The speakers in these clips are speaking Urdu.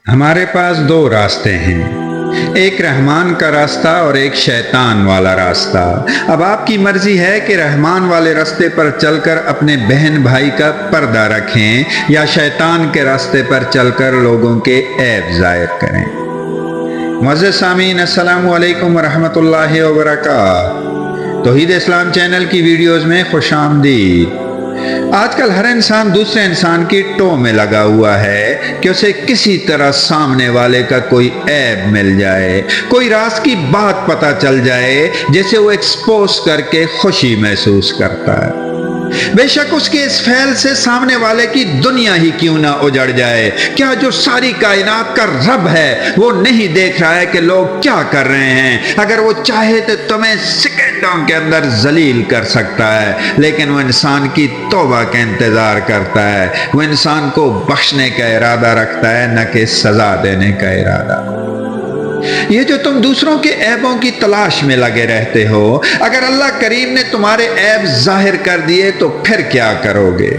ہمارے پاس دو راستے ہیں، ایک رحمان کا راستہ اور ایک شیطان والا راستہ۔ اب آپ کی مرضی ہے کہ رحمان والے راستے پر چل کر اپنے بہن بھائی کا پردہ رکھیں یا شیطان کے راستے پر چل کر لوگوں کے عیب ظاہر کریں۔ معزز سامعین، السلام علیکم ورحمۃ اللہ وبرکاتہ۔ توحید اسلام چینل کی ویڈیوز میں خوش آمدید۔ آج کل ہر انسان دوسرے انسان کی ٹو میں لگا ہوا ہے کہ اسے کسی طرح سامنے والے کا کوئی عیب مل جائے، کوئی راز کی بات پتہ چل جائے جسے وہ ایکسپوز کر کے خوشی محسوس کرتا ہے۔ بے شک اس کے اس فعل سے سامنے والے کی دنیا ہی کیوں نہ اجڑ جائے، کیا جو ساری کائنات کا رب ہے وہ نہیں دیکھ رہا ہے کہ لوگ کیا کر رہے ہیں؟ اگر وہ چاہے تو تمہیں سیکنڈوں کے اندر ذلیل کر سکتا ہے، لیکن وہ انسان کی توبہ کا انتظار کرتا ہے، وہ انسان کو بخشنے کا ارادہ رکھتا ہے، نہ کہ سزا دینے کا ارادہ۔ یہ جو تم دوسروں کے عیبوں کی تلاش میں لگے رہتے ہو، اگر اللہ کریم نے تمہارے عیب ظاہر کر دیے تو پھر کیا کرو گے؟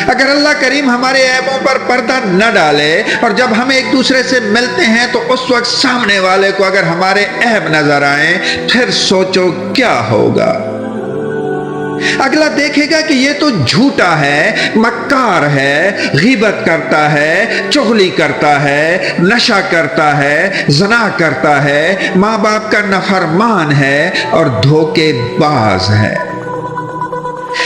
اگر اللہ کریم ہمارے عیبوں پر پردہ نہ ڈالے اور جب ہم ایک دوسرے سے ملتے ہیں تو اس وقت سامنے والے کو اگر ہمارے عیب نظر آئیں، پھر سوچو کیا ہوگا؟ اگلا دیکھے گا کہ یہ تو جھوٹا ہے، مکار ہے، غیبت کرتا ہے، چغلی کرتا ہے، نشہ کرتا ہے، زنا کرتا ہے، ماں باپ کا نافرمان ہے اور دھوکے باز ہے۔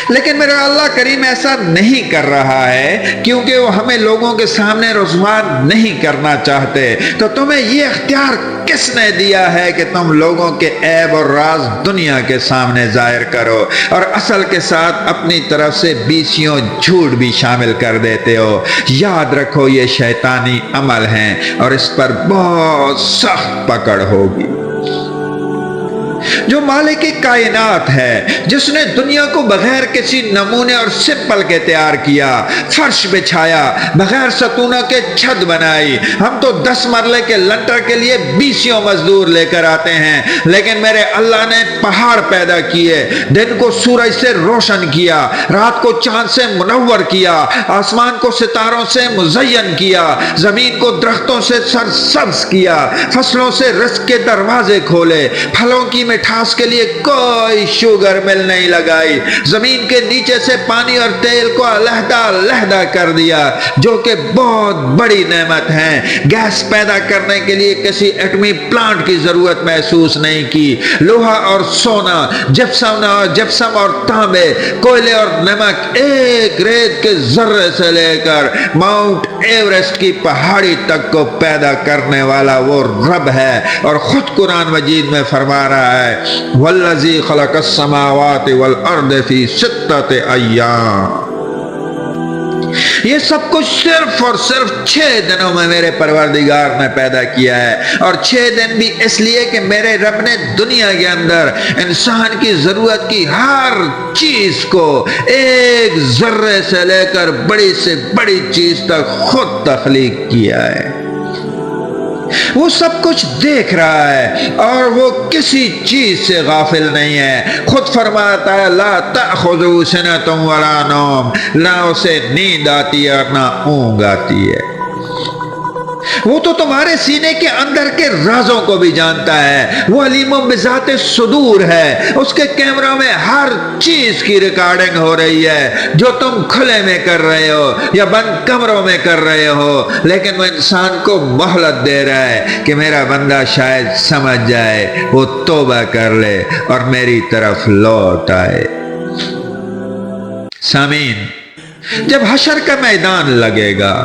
لیکن میرا اللہ کریم ایسا نہیں کر رہا ہے، کیونکہ وہ ہمیں لوگوں کے سامنے رسوا نہیں کرنا چاہتے۔ تو تمہیں یہ اختیار کس نے دیا ہے کہ تم لوگوں کے عیب اور راز دنیا کے سامنے ظاہر کرو اور اصل کے ساتھ اپنی طرف سے بیسیوں جھوٹ بھی شامل کر دیتے ہو؟ یاد رکھو یہ شیطانی عمل ہیں اور اس پر بہت سخت پکڑ ہوگی۔ جو مالک کائنات ہے، جس نے دنیا کو بغیر کسی نمونے اور سمپل کے تیار کیا، فرش بچھایا، بغیر ستونوں کے چھت بنائی، ہم تو 10 مرلے کے لنٹر کے لیے 20 مزدور لے کر آتے ہیں، لیکن میرے اللہ نے پہاڑ پیدا کیے، دن کو سورج سے روشن کیا، رات کو چاند سے منور کیا، آسمان کو ستاروں سے مزین کیا، زمین کو درختوں سے سرسبز کیا، فصلوں سے رزق کے دروازے کھولے، پھلوں کی مٹھاس کے لیے کوئی شوگر مل نہیں لگائی، زمین کے نیچے سے پانی اور تیل کو علیحدہ علیحدہ کر دیا، جو کہ بہت بڑی نعمت ہے۔ گیس پیدا کرنے کے لیے کسی ایٹمی پلانٹ کی ضرورت محسوس نہیں کی۔ لوہا اور سونا، جپسم اور تانبے، کوئلے اور نمک، ایک ریت کے ذرے سے لے کر ماؤنٹ ایورسٹ کی پہاڑی تک کو پیدا کرنے والا وہ رب ہے، اور خود قرآن مجید میں فرما رہا ہے وَالَّذِي خَلَقَ السَّمَاوَاتِ وَالْأَرْضَ فِي سِتَّةِ أَيَّامٍ۔ یہ سب کچھ صرف اور صرف 6 دنوں میں میرے پروردگار نے پیدا کیا ہے، اور 6 دن بھی اس لیے کہ میرے رب نے دنیا کے اندر انسان کی ضرورت کی ہر چیز کو ایک ذرے سے لے کر بڑی سے بڑی چیز تک خود تخلیق کیا ہے۔ وہ سب کچھ دیکھ رہا ہے اور وہ کسی چیز سے غافل نہیں ہے۔ خود فرماتا ہے لا تأخذہ سنۃ ولا نوم، نہ اسے نیند آتی ہے اور نہ اونگ آتی ہے۔ وہ تو تمہارے سینے کے اندر کے رازوں کو بھی جانتا ہے، وہ علیم بذات صدور ہے، اس کے کیمروں میں ہر چیز کی ریکارڈنگ ہو رہی ہے، جو تم کھلے میں کر رہے ہو یا بند کمروں میں کر رہے ہو، لیکن وہ انسان کو مہلت دے رہا ہے کہ میرا بندہ شاید سمجھ جائے، وہ توبہ کر لے اور میری طرف لوٹ آئے۔ سامعین، جب حشر کا میدان لگے گا،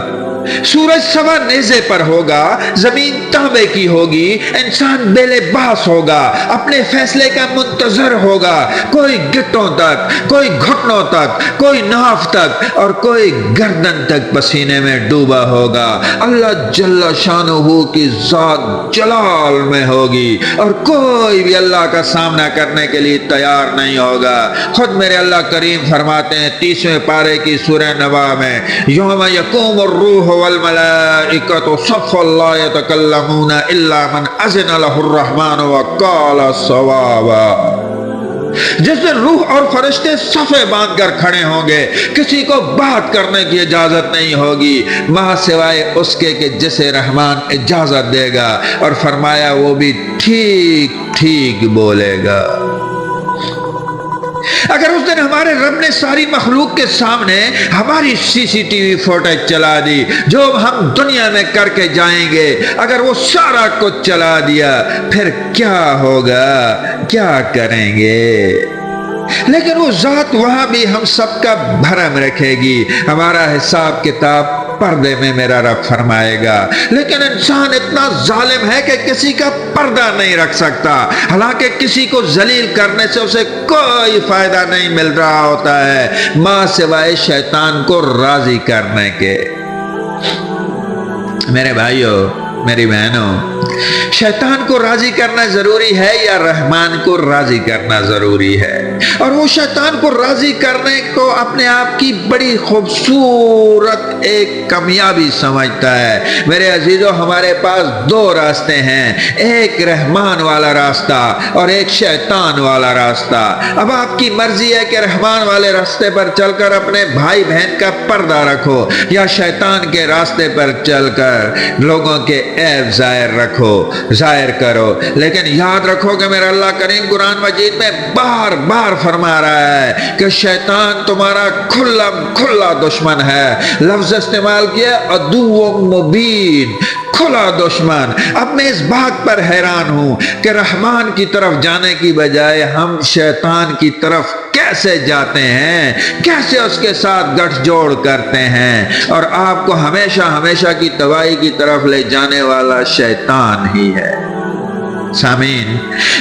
سورج سوا نیزے پر ہوگا، زمین تانبے کی ہوگی، انسان بے لباس ہوگا، اپنے فیصلے کا منتظر ہوگا، کوئی گٹوں تک، کوئی گھٹنوں تک، کوئی ناف تک اور کوئی گردن تک پسینے میں ڈوبا ہوگا۔ اللہ جل شانہ کی ذات جلال میں ہوگی اور کوئی بھی اللہ کا سامنا کرنے کے لیے تیار نہیں ہوگا۔ خود میرے اللہ کریم فرماتے ہیں 30ویں پارے کی سورہ نبا میں یوم یقوم الروح والملائکۃ صفا لا یتکلمون الا من اذن له الرحمن وقال صوابا۔ جس دن روح اور فرشتے صفے باندھ کر کھڑے ہوں گے، کسی کو بات کرنے کی اجازت نہیں ہوگی ماں سوائے اس کے کہ جسے رحمان اجازت دے گا، اور فرمایا وہ بھی ٹھیک ٹھیک بولے گا۔ اگر اس دن ہمارے رب نے ساری مخلوق کے سامنے ہماری سی سی ٹی وی فوٹیج چلا دی، جو ہم دنیا میں کر کے جائیں گے، اگر وہ سارا کچھ چلا دیا، پھر کیا ہوگا، کیا کریں گے؟ لیکن وہ ذات وہاں بھی ہم سب کا بھرم رکھے گی۔ ہمارا حساب کتاب پردے میں میرا رب فرمائے گا، لیکن انسان اتنا ظالم ہے کہ کسی کا پردہ نہیں رکھ سکتا، حالانکہ کسی کو ذلیل کرنے سے اسے کوئی فائدہ نہیں مل رہا ہوتا ہے ماں سوائے شیطان کو راضی کرنے کے۔ میرے بھائیوں، میری بہنوں، شیطان کو راضی کرنا ضروری ہے یا رحمان کو راضی کرنا ضروری ہے؟ اور وہ شیطان کو راضی کرنے کو اپنے آپ کی بڑی خوبصورت ایک کامیابی سمجھتا ہے۔ میرے عزیزو، ہمارے پاس دو راستے ہیں، ایک رحمان والا راستہ اور ایک شیطان والا راستہ۔ اب آپ کی مرضی ہے کہ رحمان والے راستے پر چل کر اپنے بھائی بہن کا پردہ رکھو، یا شیطان کے راستے پر چل کر لوگوں کے عیب ظاہر کرو۔ لیکن یاد رکھو کہ میرا اللہ کریم قرآن مجید میں بار بار فرما رہا ہے کہ شیطان تمہارا کھلا دشمن ہے۔ لفظ استعمال کیا عدو مبین، کھلا دشمن۔ اب میں اس بات پر حیران ہوں کہ رحمان کی طرف جانے کی بجائے ہم شیطان کی طرف کیسے جاتے ہیں، کیسے اس کے ساتھ گٹھ جوڑ کرتے ہیں، اور آپ کو ہمیشہ کی تباہی کی طرف لے جانے والا شیطان ہی ہے۔ سامعین،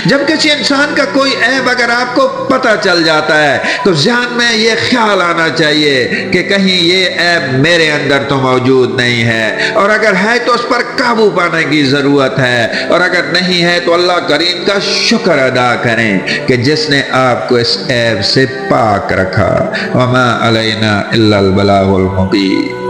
جب کسی انسان کا کوئی عیب اگر آپ کو پتہ چل جاتا ہے تو ذہن میں یہ خیال آنا چاہیے کہ کہیں یہ عیب میرے اندر تو موجود نہیں ہے، اور اگر ہے تو اس پر قابو پانے کی ضرورت ہے، اور اگر نہیں ہے تو اللہ کریم کا شکر ادا کریں کہ جس نے آپ کو اس عیب سے پاک رکھا۔ وما علینا الا البلاغ المبین۔